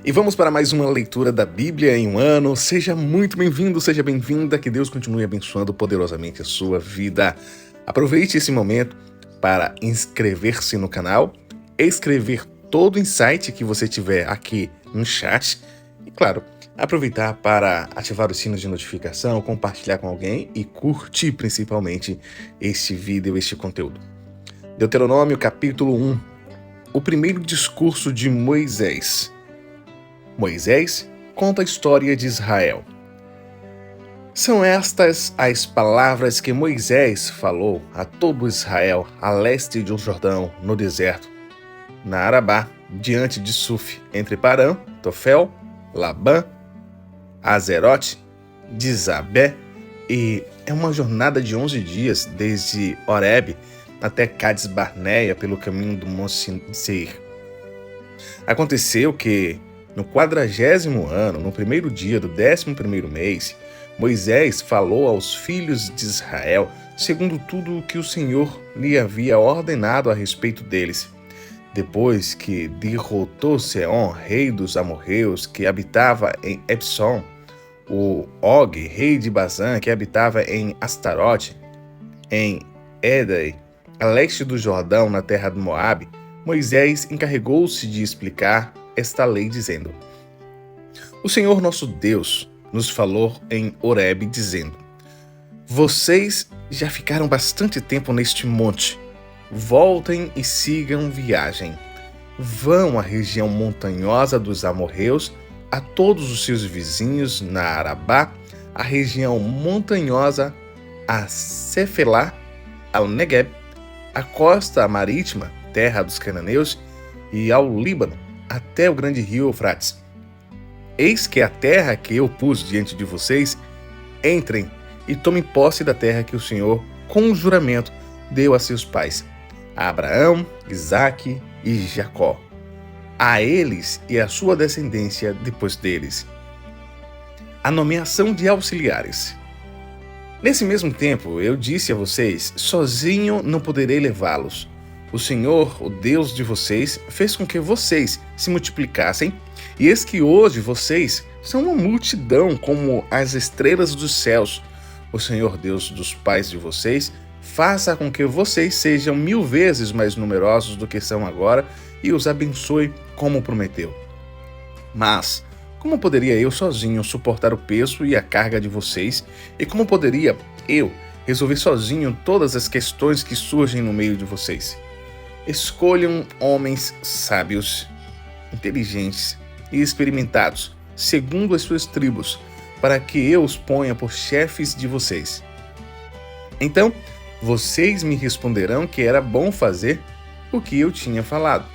E vamos para mais uma leitura da Bíblia em um ano. Seja muito bem-vindo, seja bem-vinda, que Deus continue abençoando poderosamente a sua vida. Aproveite esse momento para inscrever-se no canal, escrever todo o insight que você tiver aqui no chat e, claro, aproveitar para ativar o sino de notificação, compartilhar com alguém e curtir principalmente este vídeo, este conteúdo. Deuteronômio capítulo 1, o primeiro discurso de Moisés. Moisés conta a história de Israel. São estas as palavras que Moisés falou a todo Israel a leste do Jordão, no deserto, na Arabá, diante de Suf, entre Parã, Tofel, Labã, Azerote, Dizabé, e é uma jornada de 11 dias desde Horebe até Cades Barneia pelo caminho do Monte Seir. Aconteceu que no 40º ano, no primeiro dia do 11º mês, Moisés falou aos filhos de Israel segundo tudo o que o Senhor lhe havia ordenado a respeito deles. Depois que derrotou Seom, rei dos amorreus, que habitava em Epsom, o Og, rei de Bazã, que habitava em Astarote, em Edrei, a leste do Jordão, na terra de Moabe, Moisés encarregou-se de explicar esta lei, dizendo: O Senhor nosso Deus nos falou em Horebe, dizendo: Vocês já ficaram bastante tempo neste monte. Voltem e sigam viagem. Vão à região montanhosa dos amorreus, a todos os seus vizinhos na Arabá, a região montanhosa, a Cefelá, ao Negueb, a costa marítima, terra dos cananeus, e ao Líbano, até o grande rio Eufrates. Eis que a terra que eu pus diante de vocês, entrem e tomem posse da terra que o Senhor, com juramento, deu a seus pais, a Abraão, Isaque e Jacó, a eles e a sua descendência depois deles. A nomeação de auxiliares. Nesse mesmo tempo, eu disse a vocês, sozinho não poderei levá-los. O Senhor, o Deus de vocês, fez com que vocês se multiplicassem, e eis que hoje vocês são uma multidão como as estrelas dos céus. O Senhor Deus dos pais de vocês faça com que vocês sejam 1000 vezes mais numerosos do que são agora e os abençoe como prometeu. Mas como poderia eu sozinho suportar o peso e a carga de vocês? E como poderia eu resolver sozinho todas as questões que surgem no meio de vocês? Escolham homens sábios, inteligentes e experimentados, segundo as suas tribos, para que eu os ponha por chefes de vocês. Então, vocês me responderão que era bom fazer o que eu tinha falado.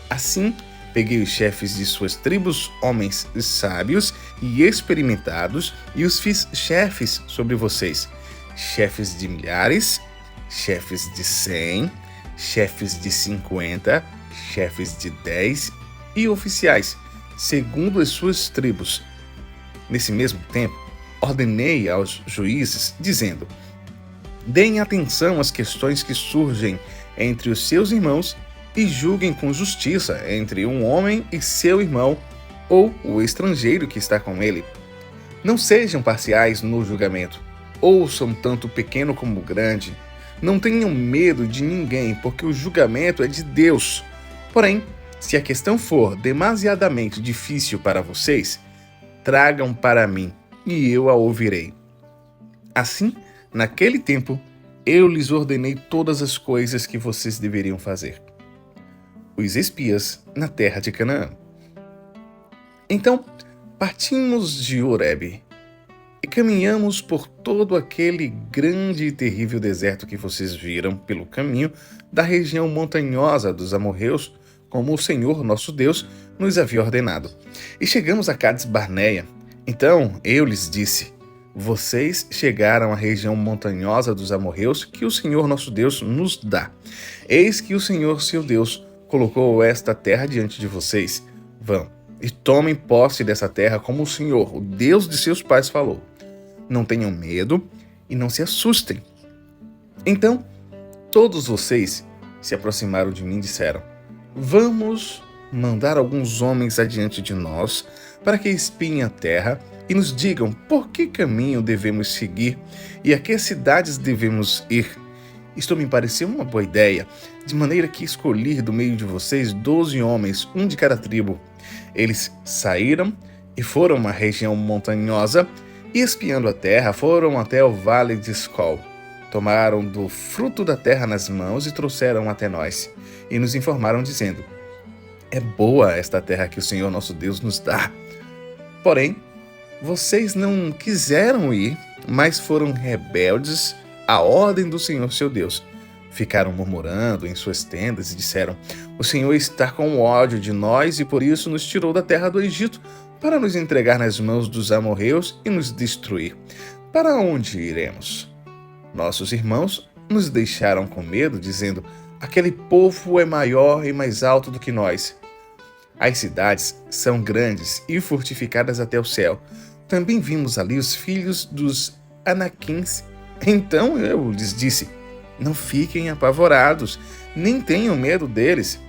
Assim, peguei os chefes de suas tribos, homens sábios e experimentados, e os fiz chefes sobre vocês, chefes de milhares, chefes de 100, chefes de 50, chefes de 10 e oficiais, segundo as suas tribos. Nesse mesmo tempo, ordenei aos juízes, dizendo: Deem atenção às questões que surgem entre os seus irmãos e julguem com justiça entre um homem e seu irmão ou o estrangeiro que está com ele. Não sejam parciais no julgamento. Ouçam tanto o pequeno como o grande. Não tenham medo de ninguém, porque o julgamento é de Deus. Porém, se a questão for demasiadamente difícil para vocês, tragam para mim, e eu a ouvirei. Assim, naquele tempo, eu lhes ordenei todas as coisas que vocês deveriam fazer. Os espias na terra de Canaã. Então, partimos de Horebe e caminhamos por todo aquele grande e terrível deserto que vocês viram pelo caminho da região montanhosa dos amorreus, como o Senhor nosso Deus nos havia ordenado. E chegamos a Cades Barneia. Então eu lhes disse: Vocês chegaram à região montanhosa dos amorreus que o Senhor nosso Deus nos dá. Eis que o Senhor seu Deus colocou esta terra diante de vocês. Vão e tomem posse dessa terra como o Senhor, o Deus de seus pais, falou. Não tenham medo e não se assustem. Então, todos vocês se aproximaram de mim e disseram: Vamos mandar alguns homens adiante de nós, para que espiem a terra e nos digam por que caminho devemos seguir e a que cidades devemos ir. Isto me pareceu uma boa ideia, de maneira que escolhi do meio de vocês 12 homens, um de cada tribo. Eles saíram e foram a uma região montanhosa e, espiando a terra, foram até o vale de Escol. Tomaram do fruto da terra nas mãos e trouxeram até nós, e nos informaram dizendo: é boa esta terra que o Senhor nosso Deus nos dá. Porém, vocês não quiseram ir, mas foram rebeldes à ordem do Senhor seu Deus. Ficaram murmurando em suas tendas e disseram: o Senhor está com ódio de nós e por isso nos tirou da terra do Egito para nos entregar nas mãos dos amorreus e nos destruir. Para onde iremos? Nossos irmãos nos deixaram com medo, dizendo: aquele povo é maior e mais alto do que nós. As cidades são grandes e fortificadas até o céu. Também vimos ali os filhos dos Anaquins. Então eu lhes disse: não fiquem apavorados, nem tenham medo deles.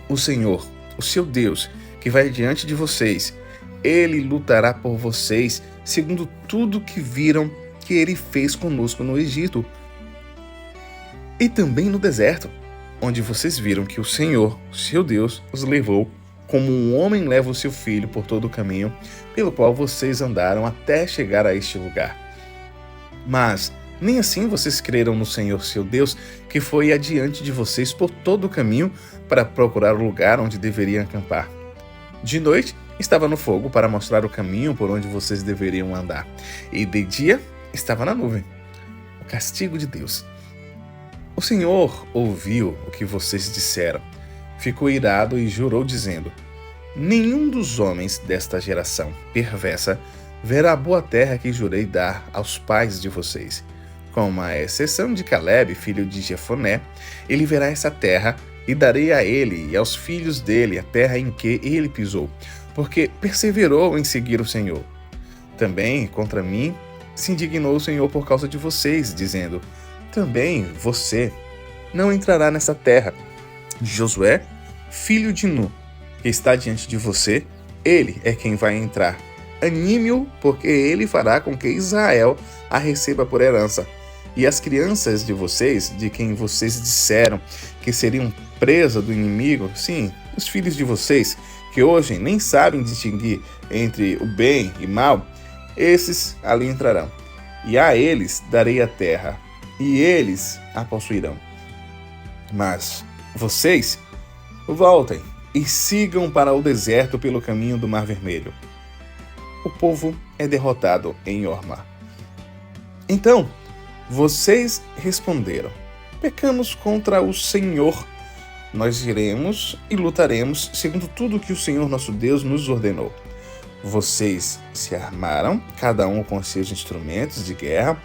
O Senhor, o seu Deus, que vai diante de vocês, ele lutará por vocês, segundo tudo que viram que ele fez conosco no Egito. E também no deserto, onde vocês viram que o Senhor, seu Deus, os levou, como um homem leva o seu filho por todo o caminho pelo qual vocês andaram até chegar a este lugar. Mas nem assim vocês creram no Senhor, seu Deus, que foi adiante de vocês por todo o caminho para procurar o lugar onde deveriam acampar. De noite, estava no fogo para mostrar o caminho por onde vocês deveriam andar, e de dia estava na nuvem, o castigo de Deus. O Senhor ouviu o que vocês disseram, ficou irado e jurou, dizendo: nenhum dos homens desta geração perversa verá a boa terra que jurei dar aos pais de vocês. Com a exceção de Caleb, filho de Jefoné, ele verá essa terra, e darei a ele e aos filhos dele a terra em que ele pisou, porque perseverou em seguir o Senhor. Também contra mim se indignou o Senhor por causa de vocês, dizendo: também você não entrará nessa terra. Josué, filho de Nun, que está diante de você, ele é quem vai entrar. Anime-o, porque ele fará com que Israel a receba por herança. E as crianças de vocês, de quem vocês disseram que seriam presa do inimigo, sim, os filhos de vocês, que hoje nem sabem distinguir entre o bem e mal, esses ali entrarão. E a eles darei a terra, e eles a possuirão. Mas vocês voltem e sigam para o deserto pelo caminho do Mar Vermelho. O povo é derrotado em Hormá. Então vocês responderam: pecamos contra o Senhor. Nós iremos e lutaremos segundo tudo que o Senhor nosso Deus nos ordenou. Vocês se armaram, cada um com seus instrumentos de guerra,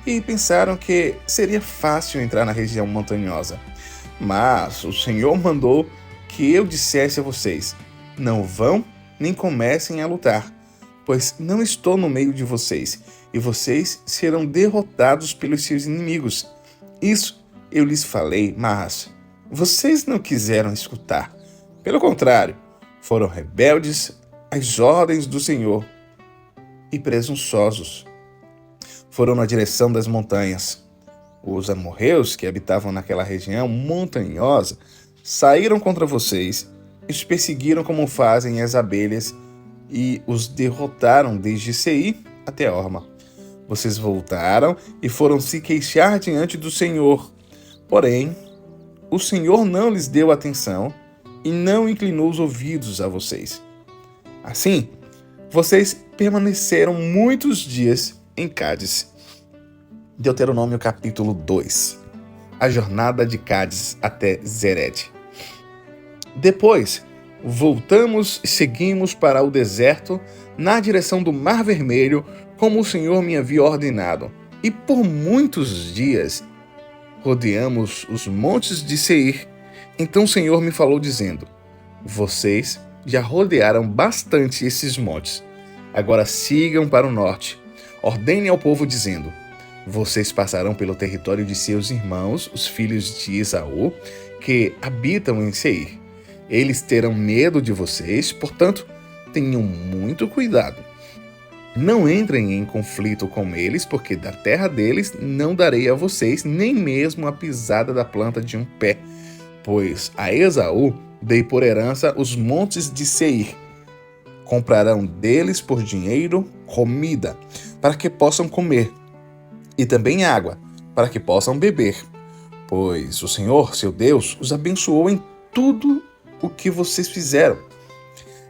e pensaram que seria fácil entrar na região montanhosa. Mas o Senhor mandou que eu dissesse a vocês: não vão nem comecem a lutar, pois não estou no meio de vocês, e vocês serão derrotados pelos seus inimigos. Isso eu lhes falei, mas vocês não quiseram escutar. Pelo contrário, foram rebeldes às ordens do Senhor e presunçosos. Foram na direção das montanhas. Os amorreus que habitavam naquela região montanhosa saíram contra vocês e os perseguiram como fazem as abelhas e os derrotaram desde Seir até Horma. Vocês voltaram e foram se queixar diante do Senhor. Porém, o Senhor não lhes deu atenção e não inclinou os ouvidos a vocês. Assim, vocês permaneceram muitos dias em Cádiz. Deuteronômio capítulo 2. A jornada de Cádiz até Zered. Depois, voltamos e seguimos para o deserto na direção do Mar Vermelho, como o Senhor me havia ordenado. E por muitos dias rodeamos os montes de Seir. Então o Senhor me falou dizendo: vocês já rodearam bastante esses montes. Agora sigam para o norte. Ordene ao povo dizendo: vocês passarão pelo território de seus irmãos, os filhos de Esaú, que habitam em Seir. Eles terão medo de vocês, portanto, tenham muito cuidado. Não entrem em conflito com eles, porque da terra deles não darei a vocês nem mesmo a pisada da planta de um pé, pois a Esaú dei por herança os montes de Seir. Comprarão deles por dinheiro comida, para que possam comer, e também água, para que possam beber, pois o Senhor, seu Deus, os abençoou em tudo o que vocês fizeram.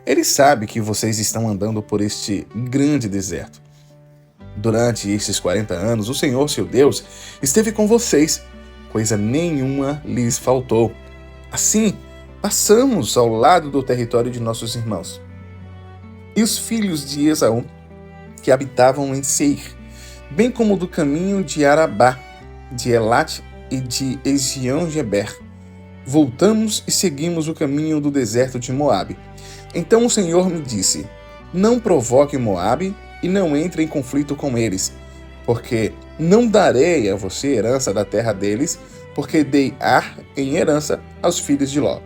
Ele sabe que vocês estão andando por este grande deserto. Durante estes 40 anos, o Senhor, seu Deus, esteve com vocês, coisa nenhuma lhes faltou. Assim, passamos ao lado do território de nossos irmãos. E os filhos de Esaú, que habitavam em Seir, bem como do caminho de Arabá, de Elat e de Ezião-Geber. Voltamos e seguimos o caminho do deserto de Moabe. Então o Senhor me disse: não provoque Moabe e não entre em conflito com eles, porque não darei a você herança da terra deles, porque dei Ar em herança aos filhos de Ló.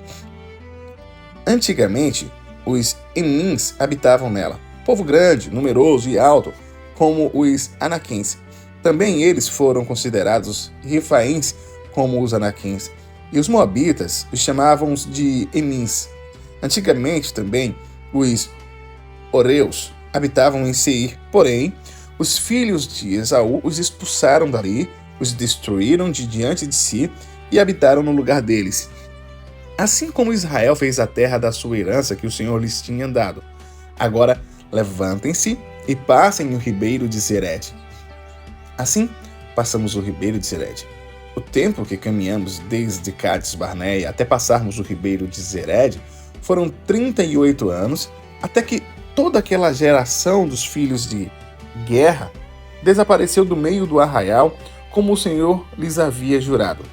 Antigamente, os Emins habitavam nela, povo grande, numeroso e alto, como os Anaquins. Também eles foram considerados Refaíns, como os Anaquins, e os Moabitas os chamavam de Emins. Antigamente também os Oreus habitavam em Seir, porém os filhos de Esaú os expulsaram dali, os destruíram de diante de si e habitaram no lugar deles. Assim como Israel fez a terra da sua herança que o Senhor lhes tinha dado. Agora levantem-se e passem o ribeiro de Zered. Assim passamos o ribeiro de Zered. O tempo que caminhamos desde Cades Barneia até passarmos o ribeiro de Zered foram 38 anos, até que toda aquela geração dos filhos de guerra desapareceu do meio do arraial, como o Senhor lhes havia jurado.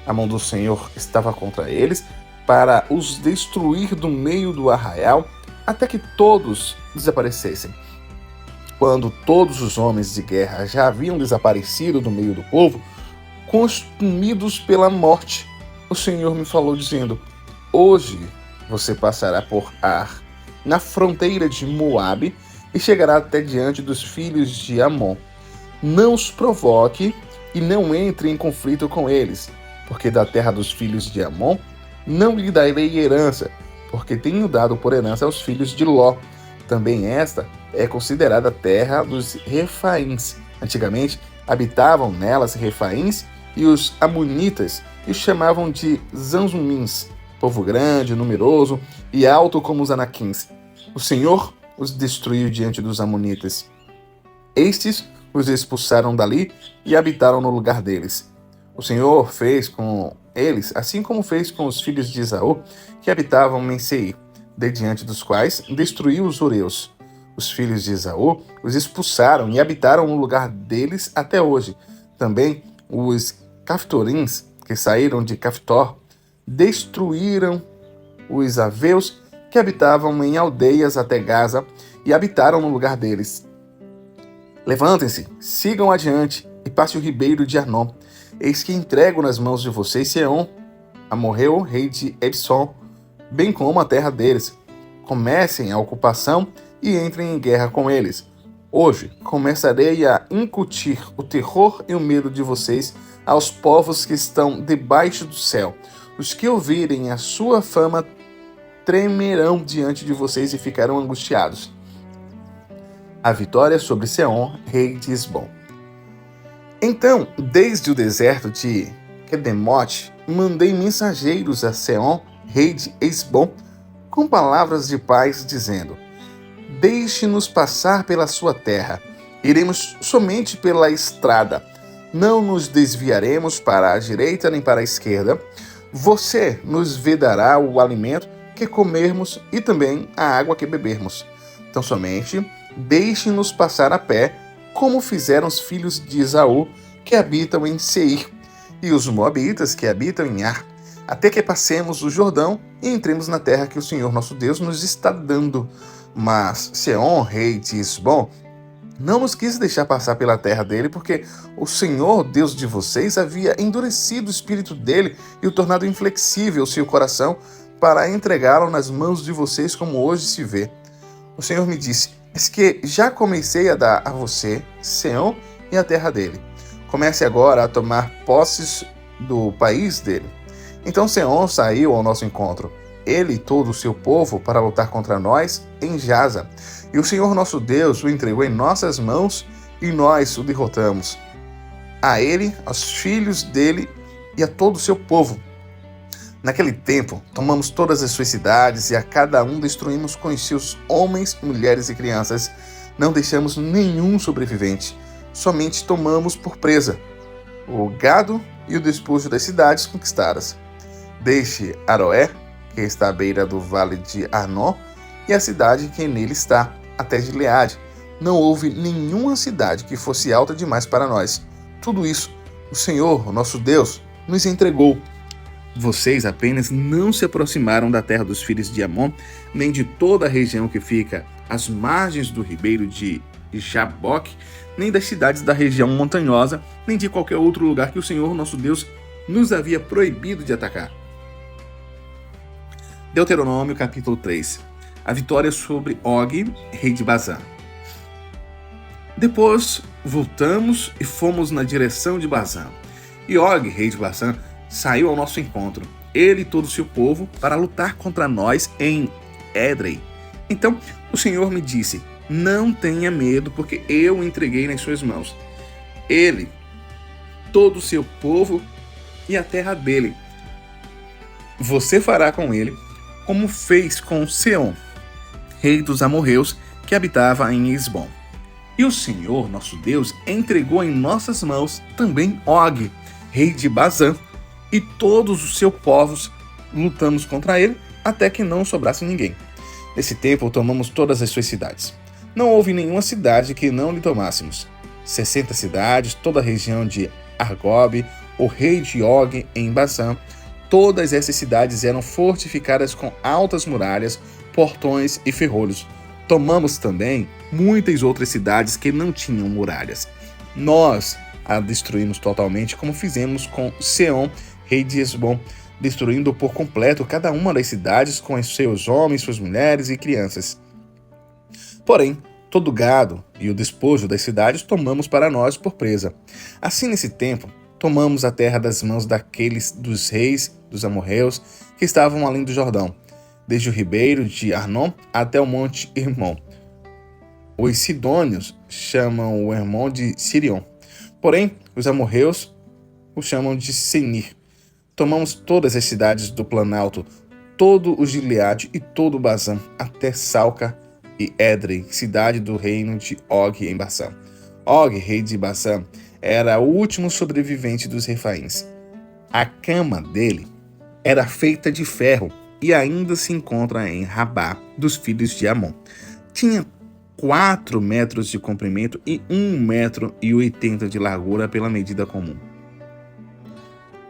A mão do Senhor estava contra eles, para os destruir do meio do arraial, até que todos desaparecessem. Quando todos os homens de guerra já haviam desaparecido do meio do povo, consumidos pela morte, o Senhor me falou dizendo: hoje você passará por Ar, na fronteira de Moabe, e chegará até diante dos filhos de Amon. Não os provoque e não entre em conflito com eles, porque da terra dos filhos de Amon não lhe darei herança, porque tenho dado por herança aos filhos de Ló. Também esta é considerada terra dos Refaíns. Antigamente habitavam nelas Refaíns e os Amonitas, e os chamavam de Zanzumins, povo grande, numeroso e alto como os Anaquins. O Senhor os destruiu diante dos Amonitas. Estes os expulsaram dali e habitaram no lugar deles. O Senhor fez com eles, assim como fez com os filhos de Esaú, que habitavam em Seir, de diante dos quais destruiu os Oreus. Os filhos de Esaú os expulsaram e habitaram no lugar deles até hoje. Também os Caftorins, que saíram de Caftor, destruíram os Aveus, que habitavam em aldeias até Gaza, e habitaram no lugar deles. Levantem-se, sigam adiante, e passe o ribeiro de Arnon. Eis que entrego nas mãos de vocês Seom, amorreu, rei de Ebson, bem como a terra deles. Comecem a ocupação e entrem em guerra com eles. Hoje começarei a incutir o terror e o medo de vocês aos povos que estão debaixo do céu. Os que ouvirem a sua fama tremerão diante de vocês e ficarão angustiados. A vitória sobre Seom, rei de Esbom. Então, desde o deserto de Quedemote, mandei mensageiros a Seom, rei de Esbom, com palavras de paz, dizendo: deixe-nos passar pela sua terra. Iremos somente pela estrada. Não nos desviaremos para a direita nem para a esquerda. Você nos vedará o alimento que comermos e também a água que bebermos. Então somente deixe-nos passar a pé, como fizeram os filhos de Esaú, que habitam em Seir, e os moabitas que habitam em Ar, até que passemos o Jordão e entremos na terra que o Senhor nosso Deus nos está dando. Mas Seom, rei de Esbom, não nos quis deixar passar pela terra dele, porque o Senhor, Deus de vocês, havia endurecido o espírito dele e o tornado inflexível o seu coração, para entregá-lo nas mãos de vocês, como hoje se vê. O Senhor me disse: eis que já comecei a dar a você Seom e a terra dele. Comece agora a tomar posses do país dele. Então Seom saiu ao nosso encontro, ele e todo o seu povo, para lutar contra nós em Jaza. E o Senhor nosso Deus o entregou em nossas mãos, e nós o derrotamos. A ele, aos filhos dele e a todo o seu povo. Naquele tempo, tomamos todas as suas cidades, e a cada um destruímos com os seus homens, mulheres e crianças. Não deixamos nenhum sobrevivente. Somente tomamos por presa o gado e o despojo das cidades conquistadas. Desde Aroé, que está à beira do vale de Arnon, e a cidade que nele está, até Gileade. Não houve nenhuma cidade que fosse alta demais para nós. Tudo isso, o Senhor, nosso Deus, nos entregou. Vocês apenas não se aproximaram da terra dos filhos de Amon, nem de toda a região que fica às margens do ribeiro de Jaboque, nem das cidades da região montanhosa, nem de qualquer outro lugar que o Senhor, nosso Deus, nos havia proibido de atacar. Deuteronômio capítulo 3. A vitória sobre Og, rei de Bazã. Depois voltamos e fomos na direção de Bazã. E Og, rei de Bazã, saiu ao nosso encontro, ele e todo o seu povo, para lutar contra nós em Edrei. Então o Senhor me disse: não tenha medo, porque eu o entreguei nas suas mãos. Ele, todo o seu povo e a terra dele. Você fará com ele como fez com Seom, rei dos amorreus, que habitava em Esbom. E o Senhor, nosso Deus, entregou em nossas mãos também Og, rei de Bazã, e todos os seus povos. Lutamos contra ele até que não sobrasse ninguém. Nesse tempo tomamos todas as suas cidades. Não houve nenhuma cidade que não lhe tomássemos. 60 cidades, toda a região de Argob, o rei de Og em Bazã. Todas essas cidades eram fortificadas com altas muralhas, portões e ferrolhos. Tomamos também muitas outras cidades que não tinham muralhas. Nós a destruímos totalmente, como fizemos com Seom, rei de Esbom, destruindo por completo cada uma das cidades com os seus homens, suas mulheres e crianças. Porém, todo o gado e o despojo das cidades tomamos para nós por presa. Assim, nesse tempo, tomamos a terra das mãos daqueles dos reis dos amorreus que estavam além do Jordão, desde o ribeiro de Arnon até o monte Hermon. Os sidônios chamam o Hermon de Sirion, porém os amorreus o chamam de Senir. Tomamos todas as cidades do Planalto, todo o Gileade e todo o Bazã, até Salca e Edrei, cidade do reino de Og em Bazã. Og, rei de Bazã, era o último sobrevivente dos Refaíns. A cama dele era feita de ferro e ainda se encontra em Rabá dos filhos de Amon. Tinha 4 metros de comprimento e 1,80 metro de largura pela medida comum.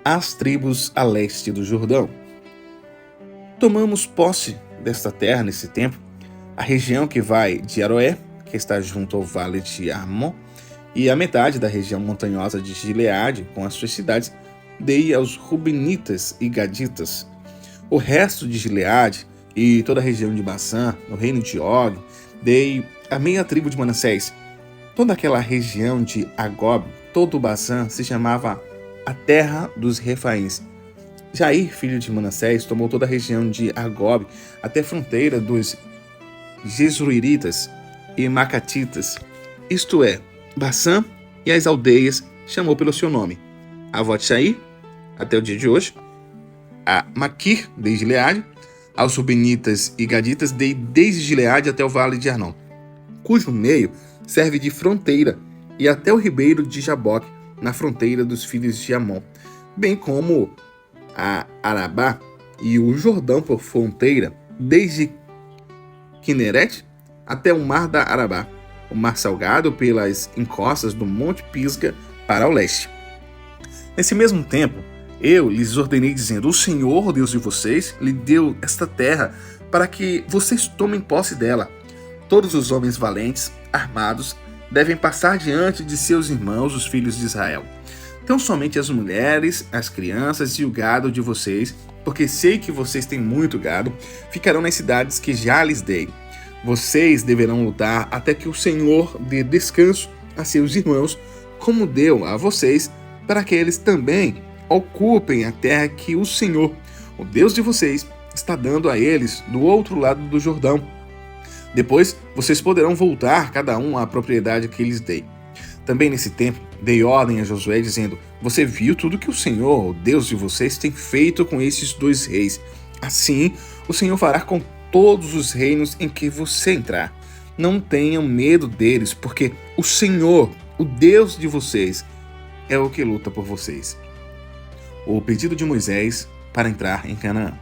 As tribos a leste do Jordão. Tomamos posse desta terra nesse tempo, a região que vai de Aroé, que está junto ao vale de Arnon, e a metade da região montanhosa de Gileade, com as suas cidades, dei aos Rubenitas e Gaditas. O resto de Gileade e toda a região de Bazã, no reino de Og, dei a meia tribo de Manassés. Toda aquela região de Agob, todo o Bazã, se chamava a terra dos Refaíns. Jair, filho de Manassés, tomou toda a região de Agob até a fronteira dos Jesruiritas e Macatitas, isto é, Bazã e as aldeias, chamou pelo seu nome. Avot-Jair, até o dia de hoje, a Maquir, desde Gileade, aos Rubenitas e Gaditas, desde Gileade até o vale de Arnon, cujo meio serve de fronteira, e até o ribeiro de Jaboque, na fronteira dos filhos de Amon, bem como a Arabá e o Jordão por fronteira, desde Quinerete até o mar da Arabá, o mar salgado pelas encostas do Monte Pisga para o leste. Nesse mesmo tempo, eu lhes ordenei dizendo: o Senhor, Deus de vocês, lhe deu esta terra para que vocês tomem posse dela. Todos os homens valentes, armados, devem passar diante de seus irmãos, os filhos de Israel. Então somente as mulheres, as crianças e o gado de vocês porque sei que vocês têm muito gado, ficarão nas cidades que já lhes dei. Vocês deverão lutar até que o Senhor dê descanso a seus irmãos, como deu a vocês, para que eles também ocupem a terra que o Senhor, o Deus de vocês, está dando a eles do outro lado do Jordão. Depois, vocês poderão voltar cada um à propriedade que lhes dei. Também nesse tempo, dei ordem a Josué, dizendo: você viu tudo que o Senhor, o Deus de vocês, tem feito com esses 2 reis. Assim, o Senhor fará com todos os reinos em que você entrar. Não tenham medo deles, porque o Senhor, o Deus de vocês, é o que luta por vocês. O pedido de Moisés para entrar em Canaã.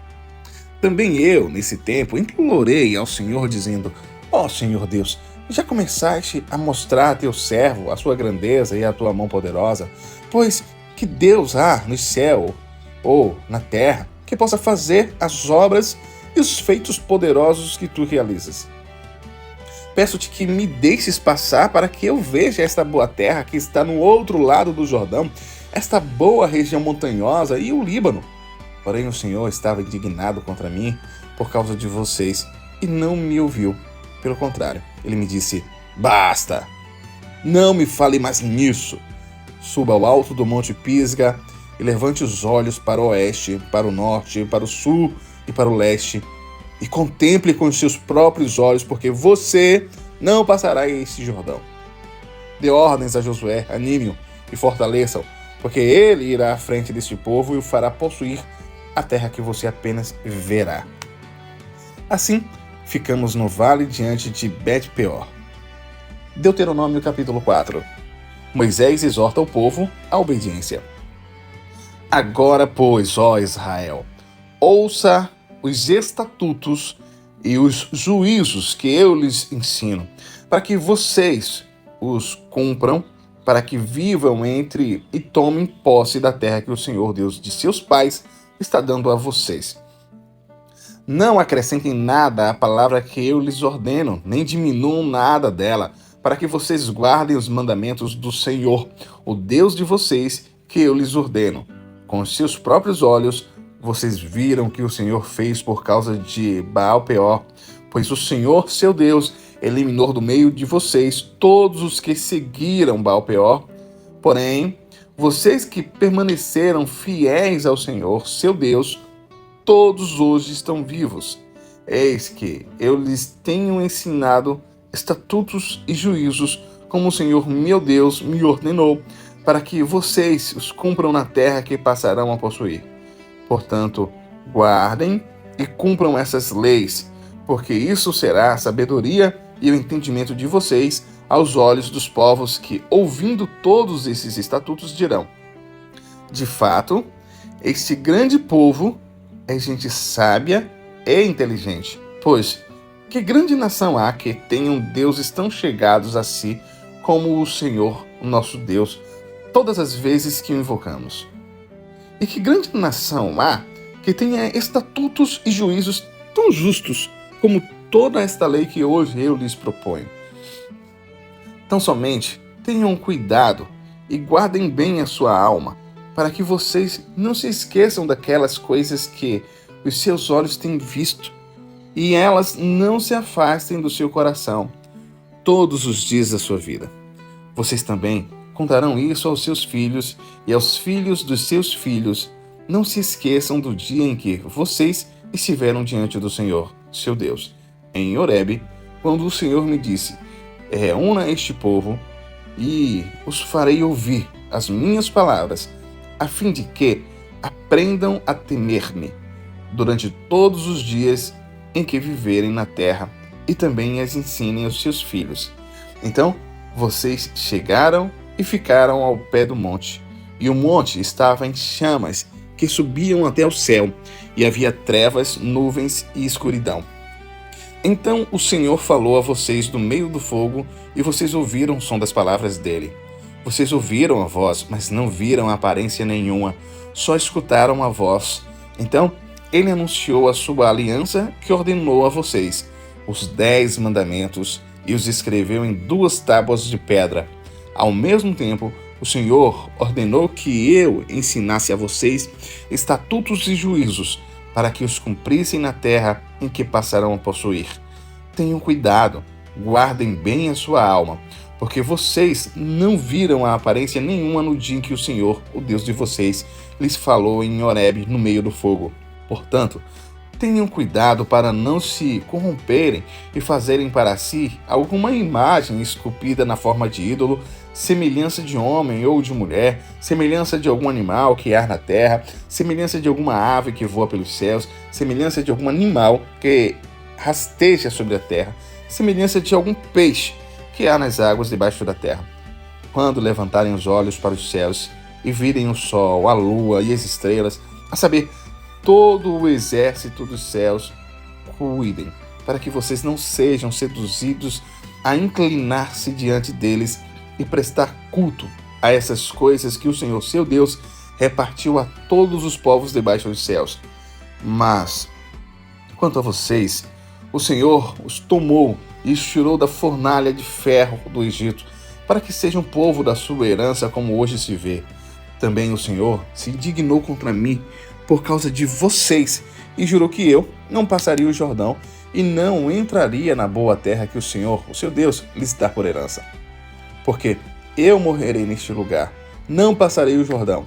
Também eu, nesse tempo, implorei ao Senhor, dizendo: ó Senhor Deus, já começaste a mostrar a teu servo a sua grandeza e a tua mão poderosa? Pois que Deus há no céu ou na terra que possa fazer as obras e os feitos poderosos que tu realizas. Peço-te que me deixes passar para que eu veja esta boa terra que está no outro lado do Jordão, esta boa região montanhosa e o Líbano. Porém o Senhor estava indignado contra mim por causa de vocês e não me ouviu. Pelo contrário, ele me disse: basta! Não me fale mais nisso! Suba ao alto do monte Pisga e levante os olhos para o oeste, para o norte, para o sul e para o leste, e contemple com os seus próprios olhos, porque você não passará este Jordão. Dê ordens a Josué, anime-o e fortaleça-o, porque ele irá à frente deste povo e o fará possuir a terra que você apenas verá. Assim, ficamos no vale diante de Bet-peor. Deuteronômio capítulo 4. Moisés exorta o povo à obediência. Agora, pois, ó Israel, ouça os estatutos e os juízos que eu lhes ensino, para que vocês os cumpram, para que vivam entre e tomem posse da terra que o Senhor Deus de seus pais está dando a vocês. Não acrescentem nada à palavra que eu lhes ordeno, nem diminuam nada dela, para que vocês guardem os mandamentos do Senhor, o Deus de vocês, que eu lhes ordeno. Com os seus próprios olhos, vocês viram que o Senhor fez por causa de Baal-peor, pois o Senhor, seu Deus, eliminou do meio de vocês todos os que seguiram Baal-peor. Porém, vocês que permaneceram fiéis ao Senhor, seu Deus, todos hoje estão vivos. Eis que eu lhes tenho ensinado estatutos e juízos, como o Senhor meu Deus me ordenou, para que vocês os cumpram na terra que passarão a possuir. Portanto, guardem e cumpram essas leis, porque isso será a sabedoria e o entendimento de vocês aos olhos dos povos que, ouvindo todos esses estatutos, dirão: de fato, este grande povo é gente sábia e inteligente. Pois, que grande nação há que tenham deuses tão chegados a si como o Senhor, o nosso Deus, todas as vezes que o invocamos? E que grande nação há que tenha estatutos e juízos tão justos como toda esta lei que hoje eu lhes proponho? Tão somente tenham cuidado e guardem bem a sua alma, para que vocês não se esqueçam daquelas coisas que os seus olhos têm visto, e elas não se afastem do seu coração todos os dias da sua vida. Vocês também contarão isso aos seus filhos e aos filhos dos seus filhos. Não se esqueçam do dia em que vocês estiveram diante do Senhor, seu Deus, em Horebe, quando o Senhor me disse: reúna este povo e os farei ouvir as minhas palavras, a fim de que aprendam a temer-me durante todos os dias em que viverem na terra, e também as ensinem aos seus filhos. Então vocês chegaram e ficaram ao pé do monte, e o monte estava em chamas que subiam até o céu, e havia trevas, nuvens e escuridão. Então o Senhor falou a vocês do meio do fogo, e vocês ouviram o som das palavras dele. Vocês ouviram a voz, mas não viram aparência nenhuma, só escutaram a voz. Então ele anunciou a sua aliança que ordenou a vocês, os 10 mandamentos, e os escreveu em 2 tábuas de pedra. Ao mesmo tempo, o Senhor ordenou que eu ensinasse a vocês estatutos e juízos, para que os cumprissem na terra em que passarão a possuir. Tenham cuidado, guardem bem a sua alma, porque vocês não viram a aparência nenhuma no dia em que o Senhor, o Deus de vocês, lhes falou em Horebe no meio do fogo. Portanto, tenham cuidado para não se corromperem e fazerem para si alguma imagem esculpida na forma de ídolo, semelhança de homem ou de mulher, semelhança de algum animal que ar na terra, semelhança de alguma ave que voa pelos céus, semelhança de algum animal que rasteja sobre a terra, semelhança de algum peixe que há nas águas debaixo da terra. Quando levantarem os olhos para os céus e virem o sol, a lua e as estrelas, a saber, todo o exército dos céus, cuidem, para que vocês não sejam seduzidos a inclinar-se diante deles e prestar culto a essas coisas que o Senhor, seu Deus, repartiu a todos os povos debaixo dos céus. Mas, quanto a vocês, o Senhor os tomou e os tirou da fornalha de ferro do Egito, para que sejam povo da sua herança, como hoje se vê. Também o Senhor se indignou contra mim por causa de vocês e jurou que eu não passaria o Jordão e não entraria na boa terra que o Senhor, o seu Deus, lhes dá por herança. Porque eu morrerei neste lugar, não passarei o Jordão,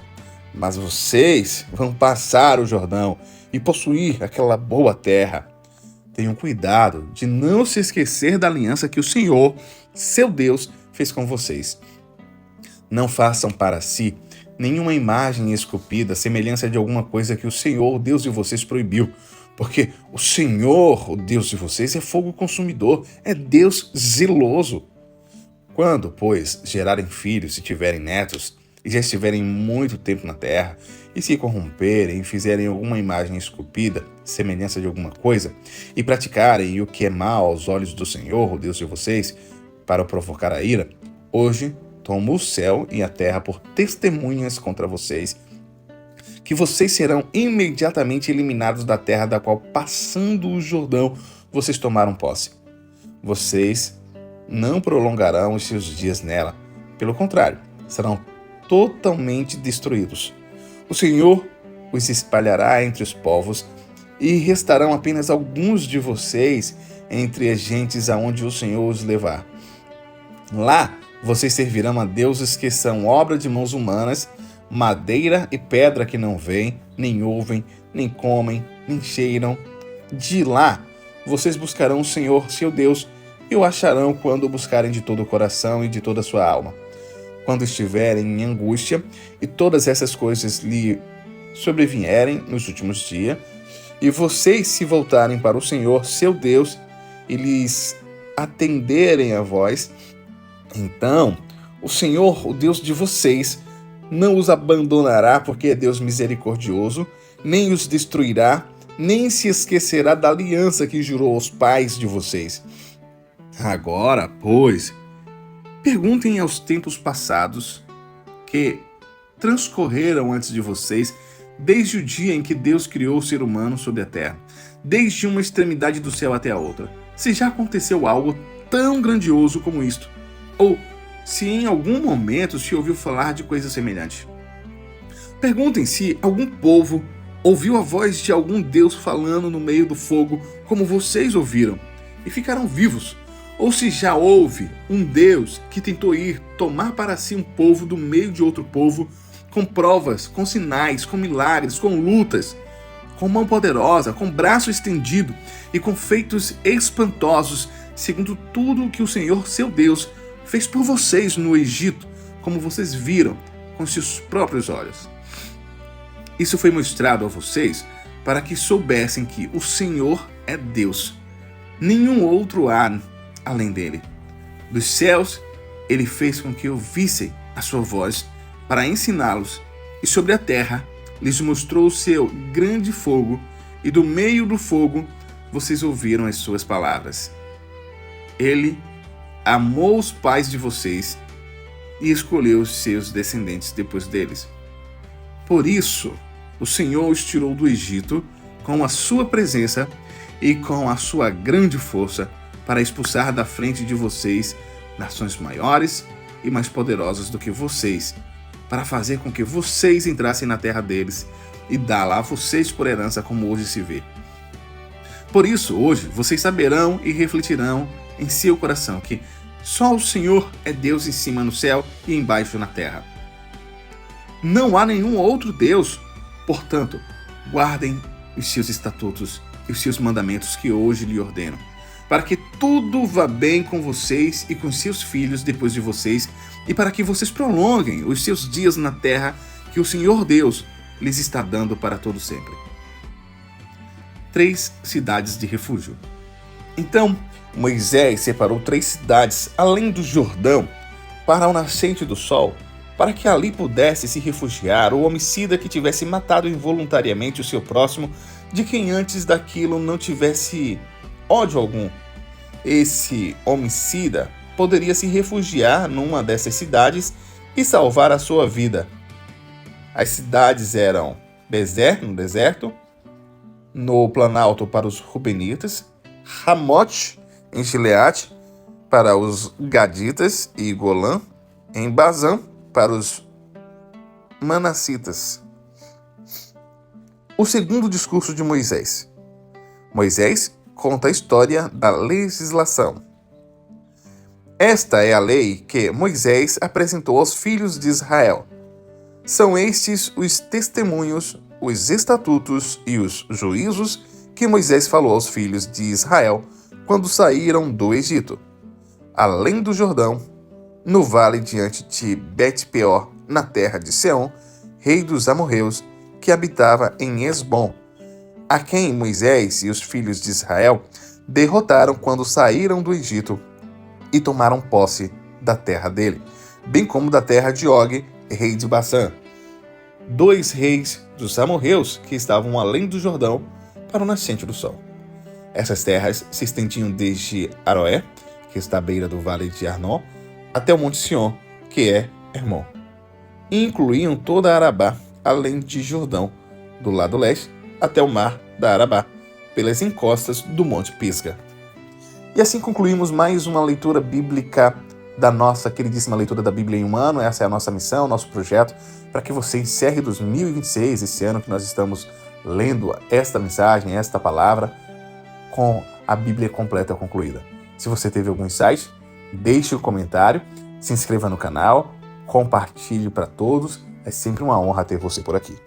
mas vocês vão passar o Jordão e possuir aquela boa terra. Tenham cuidado de não se esquecer da aliança que o Senhor, seu Deus, fez com vocês. Não façam para si nenhuma imagem esculpida, semelhança de alguma coisa que o Senhor, o Deus de vocês, proibiu. Porque o Senhor, o Deus de vocês, é fogo consumidor, é Deus zeloso. Quando, pois, gerarem filhos e tiverem netos, e já estiverem muito tempo na terra, e se corromperem e fizerem alguma imagem esculpida, semelhança de alguma coisa, e praticarem o que é mal aos olhos do Senhor, o Deus de vocês, para provocar a ira, hoje tomo o céu e a terra por testemunhas contra vocês, que vocês serão imediatamente eliminados da terra da qual, passando o Jordão, vocês tomaram posse. Vocês não prolongarão os seus dias nela. Pelo contrário, serão totalmente destruídos. O Senhor os espalhará entre os povos e restarão apenas alguns de vocês entre as gentes aonde o Senhor os levar. Lá, vocês servirão a deuses que são obra de mãos humanas, madeira e pedra que não veem, nem ouvem, nem comem, nem cheiram. De lá, vocês buscarão o Senhor, seu Deus, e o acharão quando o buscarem de todo o coração e de toda a sua alma. Quando estiverem em angústia e todas essas coisas lhe sobrevierem nos últimos dias, e vocês se voltarem para o Senhor, seu Deus, e lhes atenderem a voz, então o Senhor, o Deus de vocês, não os abandonará, porque é Deus misericordioso, nem os destruirá, nem se esquecerá da aliança que jurou aos pais de vocês. Agora, pois, perguntem aos tempos passados que transcorreram antes de vocês, desde o dia em que Deus criou o ser humano sobre a terra, desde uma extremidade do céu até a outra, se já aconteceu algo tão grandioso como isto, ou se em algum momento se ouviu falar de coisa semelhante. Perguntem se algum povo ouviu a voz de algum Deus falando no meio do fogo, como vocês ouviram, e ficaram vivos. Ou se já houve um Deus que tentou ir tomar para si um povo do meio de outro povo, com provas, com sinais, com milagres, com lutas, com mão poderosa, com braço estendido e com feitos espantosos, segundo tudo o que o Senhor, seu Deus, fez por vocês no Egito, como vocês viram com seus próprios olhos. Isso foi mostrado a vocês para que soubessem que o Senhor é Deus. Nenhum outro há além dele. Dos céus, ele fez com que ouvissem a sua voz para ensiná-los, e sobre a terra lhes mostrou o seu grande fogo, e do meio do fogo vocês ouviram as suas palavras. Ele amou os pais de vocês e escolheu os seus descendentes depois deles. Por isso, o Senhor os tirou do Egito com a sua presença e com a sua grande força, para expulsar da frente de vocês nações maiores e mais poderosas do que vocês, para fazer com que vocês entrassem na terra deles e dá-la a vocês por herança, como hoje se vê. Por isso, hoje, vocês saberão e refletirão em seu coração que só o Senhor é Deus em cima no céu e embaixo na terra. Não há nenhum outro Deus. Portanto, guardem os seus estatutos e os seus mandamentos que hoje lhe ordeno, para que tudo vá bem com vocês e com seus filhos depois de vocês, e para que vocês prolonguem os seus dias na terra que o Senhor Deus lhes está dando para todo sempre. 3 cidades de refúgio. Então, Moisés separou 3 cidades além do Jordão para o nascente do sol, para que ali pudesse se refugiar o homicida que tivesse matado involuntariamente o seu próximo, de quem antes daquilo não tivesse ódio algum. Esse homicida poderia se refugiar numa dessas cidades e salvar a sua vida. As cidades eram Bezer, no deserto, no Planalto para os Rubenitas, Ramote, em Gileade, para os Gaditas, e Golã, em Bazã, para os Manassitas. O segundo discurso de Moisés. Moisés conta a história da legislação. Esta é a lei que Moisés apresentou aos filhos de Israel. São estes os testemunhos, os estatutos e os juízos que Moisés falou aos filhos de Israel quando saíram do Egito, além do Jordão, no vale diante de Bet-peor, na terra de Seom, rei dos amorreus, que habitava em Esbom, a quem Moisés e os filhos de Israel derrotaram quando saíram do Egito e tomaram posse da terra dele, bem como da terra de Og, rei de Bassã, 2 reis dos amorreus que estavam além do Jordão para o nascente do sol. Essas terras se estendiam desde Aroé, que está à beira do vale de Arnon, até o monte Sion, que é Hermon, e incluíam toda a Arabá, além de Jordão, do lado leste, até o mar da Arabá, pelas encostas do monte Pisga. E assim concluímos mais uma leitura bíblica da nossa queridíssima leitura da Bíblia em um ano. Essa é a nossa missão, nosso projeto, para que você encerre 2026, esse ano que nós estamos lendo esta mensagem, esta palavra, com a Bíblia completa concluída. Se você teve algum insight, deixe um comentário, se inscreva no canal, compartilhe para todos. É sempre uma honra ter você por aqui.